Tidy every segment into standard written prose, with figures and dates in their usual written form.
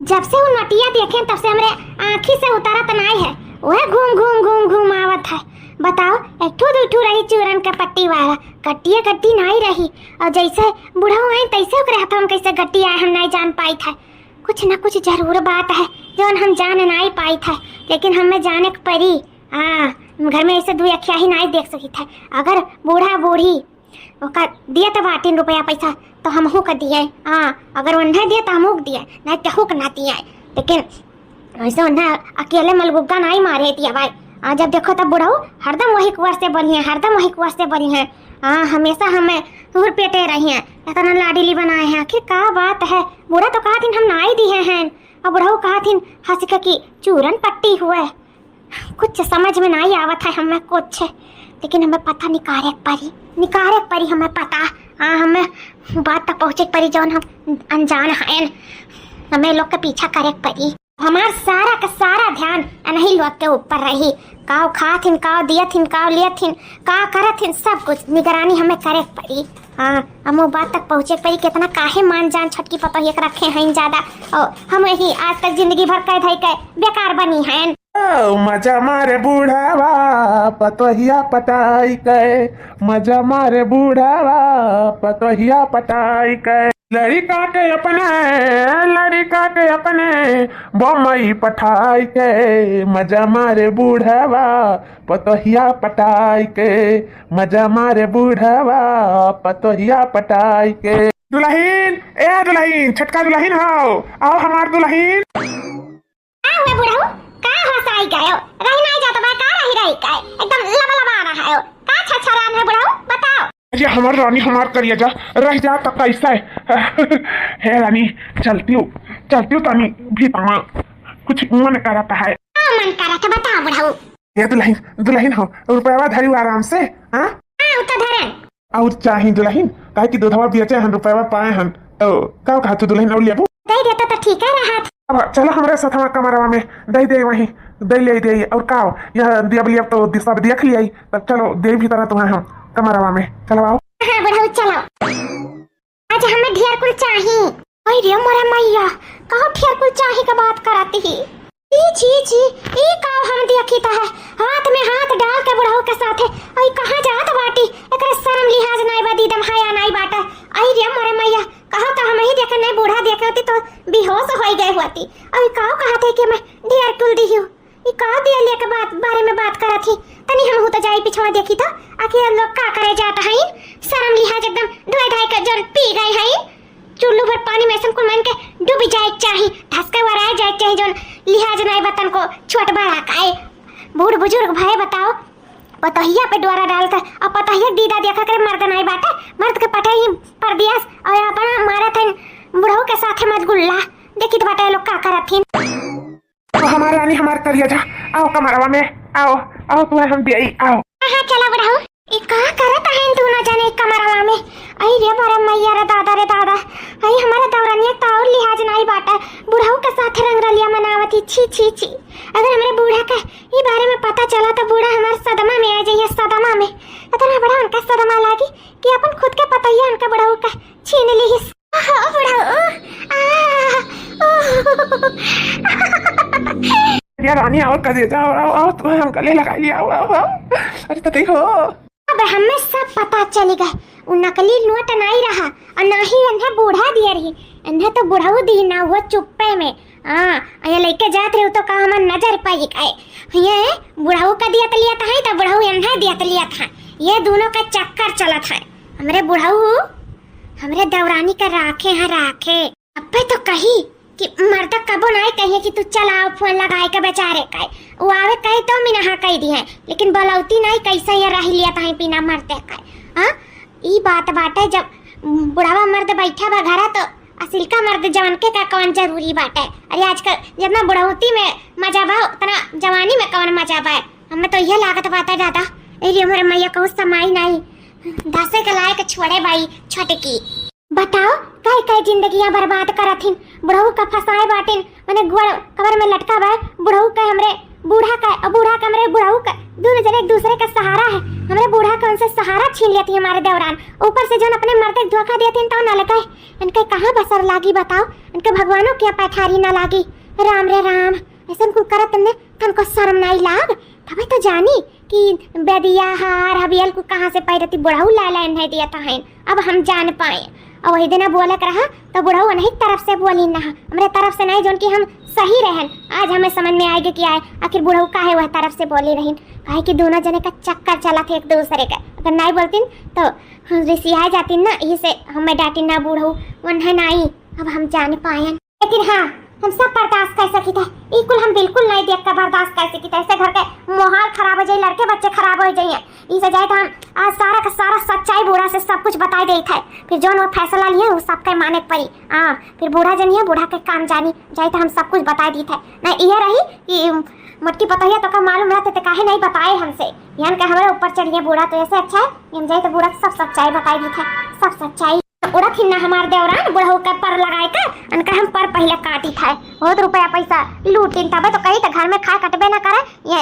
जब से वो नटिया देखे तब से हमरे आँखी से उतारत नहीं है। वह घूम घूम घूम घूम आवत है। बताओ एक ठू दू ठू रही चूरन के पट्टी वाला, कट्टिया कट्टी नहीं रही। और जैसे बूढ़ा आई तैसे ओकरे हाथ हम कैसे गट्टी आए हम नहीं जान पाई था। कुछ न कुछ जरूर बात है जो हम जान नहीं पाई था, लेकिन हमें जाने के परी। घर में ऐसे दो अखिया ही नहीं देख सकी था। अगर बूढ़ा बूढ़ी ओका दिए तो 3 रुपया पैसा तो हमहू का दिए। अगर उन्हें दिए तो हमहू दिए, नहीं तहू का ना दिए। लेकिन ऐसे उन्हें अकेले मलगुग्गा नहीं मारे दिया भाई। जब देखो तब बुढ़ाऊ हरदम वही कुंवर से बनी है, हरदम वही कुंवर से बनी है। हमेशा हमें दूर पेटे रही हैं, इतना लाडीली बनाए हैं। आखिर क्या बात है? बुढ़ा तो कहा थी हम ना दिए हैं, और बुढ़ाऊ कहा थी हंस की चूरन पट्टी हुए। कुछ समझ में नहीं आवत है हमें कुछ, लेकिन हमें पता निकारे परी हमें पता। हमें बात तक पहुँचे परी जौन हम अनजान हैं, हमें लोग के पीछा करे परी। हमार सारा का सारा ध्यान नहीं लोग के ऊपर रही। काव खाथिन, काव दियथिन, काव लियथिन, का करथिन, सब कुछ निगरानी हमें करे पड़ी। हम बात तक पहुँचे पड़ी कितना काहे मान जान छटकी पतोहिया के रखे हैं ज्यादा, और हम ही आज तक जिंदगी भर कह धई के बेकार बनी हैं। मजा मारे बूढ़ावा पतोहिया पटाई के, मजा मारे बूढ़ावा पतोहिया पटाई के। लड़का के अपने बम्बई पठाई के, मजा मारे बूढ़ावा पतोहिया पटाई के, मजा मारे बूढ़ावा पतोहिया पटाई के। दुल्हन ए दुल्हन, छटका दुल्हन आओ हमार दुल्हन। आई गयो रही नहीं जाता बा, का रही का एकदम लबा रहा है। का छछरान है बुढ़ाऊ बताओ। ये हमार रानी हमार करिए जा रह जा तक कैसा है रानी। चलती हूँ तानी भी तामा कुछ मन करता है। मन करता बताओ बुढ़ाऊ। ये दुल्हन हो रुपया धरी आराम से। तो धरन और चाहे दुल्हन काहे की दूधवा बेचे हन रुपया पाए हन। का कहा तू दुल्हन और लेबू दे देता तो ठीक है रहा। अब चलो हमारे साथ हमारा कमरवा में दे वहीं दे और का यह दिया तो सब देख लिया। तब चलो दे भी तरह तुम्हें हम कमरवा में चलो आओ। बुढ़ाऊ चलो आज हमें ढेर कुल चाहिए। ओए रे मोरा मैया कहो ढेर कुल चाहिए का बात कराती ही। जी ये का हम देखी है हाथ में हाथ डाल के बुढ़ाऊ के साथ है। ओए कहां जात बाटी एकरे शर्म लिहाज नहीं बा दीदम हाया नहीं बाटा। आई रे मोरा मैया कहो तो हम ही देखे नहीं बूढ़ा देखे होती तो बेहोश हो गए होती। अभी काव कहा थे कि मैं ढेर कुल दी हूं। ये का दिया ले के बारे में बात करा थी तनी हम हो तो जाई पिछवा देखी तो आखिर लोग का करे जाता है। शर्म लिहाज एकदम धोए धाई के जल पी गए हैं। चुल्लू भर पानी में सबको मन के डूब जाए चाहिए, धसके वराए जाए चाहिए जो लिहाज नहीं बतन को छोट बड़ा काए। बूढ़ बुजुर्ग भाई बताओ पतहिया पे डोरा डालकर और पतहिया दीदा देखा करे मर्द नहीं बाटे। मर्द के पटाई पर दियास और अपना मारा थे बुढ़ऊ के साथ मजगुल्ला देखी तो बाटे लोग का करथिन। तो हमारा रानी हमार करिए जा आओ कमरवा में आओ तुम्हें हम दे आओ। हां चला बुढ़ऊ ये का करत है तू न जाने कमरवा में। आई रे मोरा मैया रे दादा आई हमारा दौरानिया ताऊ लिहाज नहीं बाटा बुढ़ऊ के साथ रंग रलिया मनावती। छी अगर हमारे बूढ़ा का ये बारे में पता चला तो बूढ़ा हमारे सदमा में आ जाइए। सदमा में इतना बड़ा उनका सदमा लागी कि अपन खुद के पता ही उनका बुढ़ऊ का छीन ली। रानी और कर दे आओ तुम्हें हम गले लगा लिया आओ। अरे तो देखो अब हमें सब पता चल गए। वो नकली नोट नहीं रहा और ना ही इन्हें बूढ़ा दिया रही। इन्हें तो बुढ़ाऊ दी ना हुआ चुप्पे में। ये लेके जात रहे तो कहा हमार नजर पाई गए। ये बुढ़ाऊ का दिया लिया था तो बुढ़ाऊ इन्हें दिया लिया था। ये दोनों का चक्कर चला था। हमारे बुढ़ाऊ हमारे दौरानी का राखे अब तो कही कि मर्द कबो नहीं कहे कि तू चलाओ फोन लगाए के बेचारे का वो आवे कहे तो मिनहा कह दी है, लेकिन बलौती नहीं कैसे ये रह लिया था बिना मर्दे का। ई बात बाटे जब बुढ़ावा मर्द बैठा बा घरा तो असिल का मर्द जवान के का कौन जरूरी बाटे। अरे आजकल जितना बुढ़ौती में मजा बा उतना जवानी में कौन मजा बा। हमें तो यह लागत बाता दादा अरे हमारे मैया को समय नहीं दसे के लायक छोड़े बाई छटकी। बताओ कई जिंदगियां बर्बाद करथिन बुढ़ऊ का फसाए बाटिन मैंने कबर में लटका बा बुढ़ऊ का हमरे बूढ़ा का हमरे बुढ़ऊ का दोनों जने एक दूसरे का सहारा है। हमारे बूढ़ा का उनसे सहारा छीन लेती है हमारे देवरान, ऊपर से जो अपने मर्द को धोखा देते हैं तो न लगे इनके कहाँ बसर लागी बताओ, इनके भगवानों की पैठारी न लागी। राम रे राम, ऐसे उनको करत तुमने तनको शर्म नहीं लाग। तभी तो जानी कि बेदिया हार हबियल को कहाँ से पैरती बुढ़ाऊ लाला नहीं दिया था। अब हम जान पाए और वही दिन बोलक रहा तो बुढ़ाऊ नहीं तरफ से बोली ना, हमारे तरफ से नहीं, जो कि हम सही रहन। आज हमें समझ में आएगा कि आए आखिर बुढ़ाऊ काहे वह तरफ से बोली रही, काहे कि दोनों जने का चक्कर चला था एक दूसरे का। अगर नहीं बोलती तो रिसिया जाती ना, यही से हमें डांटी ना बुढ़ाऊ वह नहीं। अब हम जान पाए, लेकिन हाँ हम सब बर्दाश्त कर सकी थे, इकुल हम बिल्कुल नहीं देख कर बर्दाश्त कर सकी थे। ऐसे घर के माहौल खराब हो जाए, लड़के बच्चे खराब हो जाइए, इसे जाए तो हम आज सारा का सारा सच्चाई बूढ़ा से सब कुछ बताई दे थे। फिर जो वो फैसला लिए वो सबके माने पड़ी। हाँ फिर बूढ़ा जनिए बूढ़ा के काम जानी जाए तो हम सब कुछ बता दी थे ना। ये रही कि मट्टी पतैया तो का मालूम रहते तो काहे नहीं बताए हमसे, यान के हमारे ऊपर चढ़िए बूढ़ा तो ऐसे अच्छा है हम जाए तो बूढ़ा सब सच्चाई बताई दी थे, सब सच्चाई। उड़त ही ना हमार देवरान बुढ़ऊ के पर लगाए के उनका हम पर पहले काटी था, बहुत रुपया पैसा लूटिन तबे तो कही तो घर में खाए कटबे ना करे। ये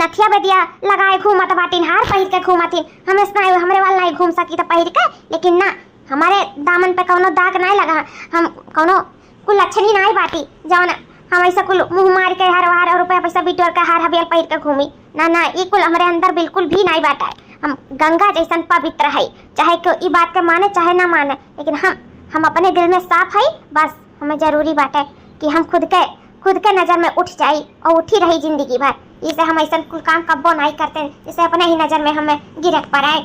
नथिया बेदिया लगाए घूमत बाटिन, हार पहिर के घूमतिन, हम हमरे वाला नहीं घूम सकी तो पहिर के, लेकिन ना हमारे दामन पे कोनो दाग नहीं लगा, हम कोनो कुल लक्षणी नहीं बाटी जौन हम ऐसा कुल मुंह मार के हार और रुपया पैसा बिटोर के हार हबियल पहिर के घूमी ना ना, ये कुल हमारे अंदर बिल्कुल भी नहीं बाटा है। हम गंगा जैसन पवित्र है, चाहे कोई ई बात के माने चाहे ना माने, लेकिन हम अपने दिल में साफ है। बस हमें जरूरी बात है कि हम खुद के नजर में उठ जाए और उठी रही जिंदगी भर। इसे हम ऐसा कुल काम कब्बो नहीं करते जिसे अपने ही नजर में हमें गिरक पड़ाए।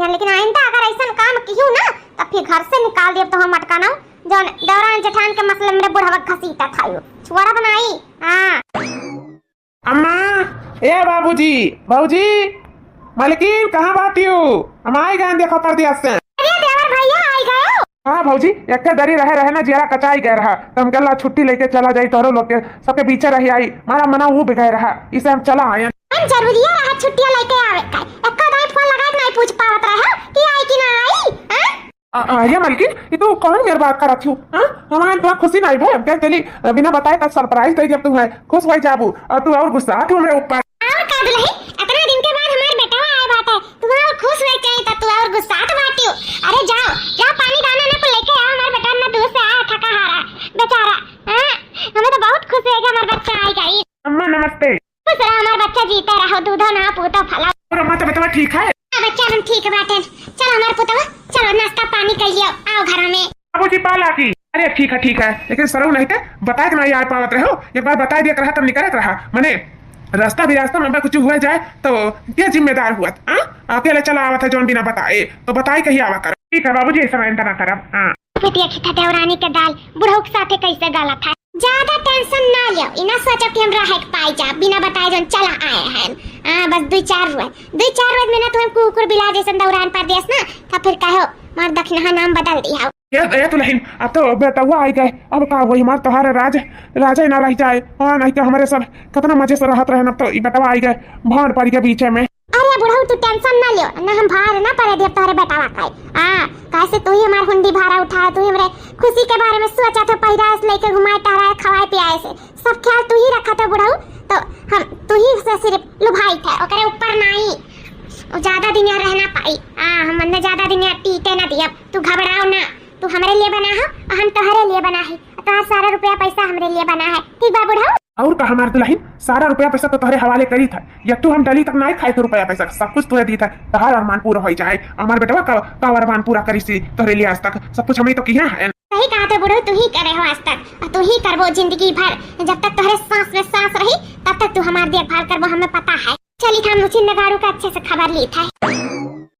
लेकिन आइंदा अगर ऐसा काम कियो ना तो फिर घर से निकाल दियो तो हम अटकाना जो दौरान जेठान के मसले मेरे बुढ़ावा घसीटा खायो छुआरा बनाई। हां अम्मा, ए बाबूजी मालकिन कहाँ बाती हो? हम आई गए देखो पर दिया से। अरे देवर भैया आई गए। हाँ भौजी एक दरी रहे ना जिया कचाई गए रहा तो हम कहला छुट्टी लेके चला जाई तोरो लोग के सबके पीछे रही आई मारा मना वो बिगाए रहा इसे हम चला आए। हम जरूरी है रहा छुट्टियां लेके आवे का एक दाई फोन लगा के नहीं पूछ पावत रहा कि आई कि ना आई। हां ये मालकिन ये तो कौन मेरे बात करत हूं? हां हमारे तो खुशी नहीं भाई हम कहली बिना बताए का सरप्राइज दे जब तू है खुश हो जाबू और तू और गुस्सा तू हमरे ऊपर। हमें तो बहुत खुश है कि हमारा बच्चा आएगा। अम्मा नमस्ते। खुश रहो, हमारा बच्चा जीते रहो, दूधो ना पूतो फला। और अम्मा तबीयत ठीक है? बच्चा हम ठीक बाटे। चलो हमारे पुतवा, चलो नाश्ता पानी कर लियो, आओ घर में। बाबूजी पाला की। अरे ठीक है, लेकिन सरऊ नहीं थे बताए कि नहीं आ पावत रहो, एक बार बताए दिया रहा तब निकलत रहा। मने रास्ता में कुछ हुआ जाए तो क्या जिम्मेदार हुआ? अकेले चला आवा था जौन बिना बताए, तो बताए कहीं आवा कर। ठीक है बाबूजी, ऐसा मैं ना करब। हाँ बेटिया खिता देवरानी के दाल बुढ़ऊ के साथे कैसे गाला था। ज्यादा टेंशन ना लियो, इना सोचो कि हम रह पाई जा बिना बताए जौन चला आए हैं। बस 2-4 रोज में ना तुम कुकुर बिला जैसे दौरान पर देस ना, तो फिर कहो मार दक्षिणा नाम बदल दिया। ये तो नहीं, अब तो बेटवा आई गए, अब का वही हमारे तुम्हारे राजा ना रह जाए। हाँ नहीं तो हमारे सब कितना मजे से रहत रहे। अब तो बेटवा आई गए भाड़ पड़ के पीछे में। अरे बुढ़ऊ तू टेंशन ना लियो, ना हम भार ना पड़े दे तोरे बेटावा का। कैसे तू ही हमार हुंडी भाड़ा उठाया, तू ही हमरे खुशी के बारे में सोचा तो पैरास लेके घुमाए टहराए खवाए पियाए से सब ख्याल तू ही रखा था बुढ़ऊ। तो हम तू ही से सिर्फ लुभाई थे, ओकरे ऊपर नहीं ज्यादा दिन यहाँ रहना पाई। हम ने ज्यादा दिन यहाँ टीटे ना दिया। तू घबराओ ना, तू हमारे लिए बना है और हम तुम्हारे लिए बना है। तो सारा रुपया पैसा हमारे लिए बना है, ठीक बा बुढ़ऊ? और का हमारे दुल्हन सारा रुपया पैसा तो तुम्हारे हवाले करी था, या तू हम डली तक नहीं खाए थे रुपया पैसा, सब कुछ तुझे दी था। तुम्हारा अरमान पूरा हो जाए, हमारे बेटवा का अरमान पूरा करी सी तोहरे लिए। आज तक सब कुछ हमें तो किया है। सही कहा तो बुढ़ऊ, तू ही करे हो आज तक और तू ही करबो जिंदगी भर। जब तक तुम्हारे सांस में सांस रही तब तक तू हमारी देखभाल करबो, हमें पता है। चली हम मुझे नगाड़ू का अच्छे से खबर ली था।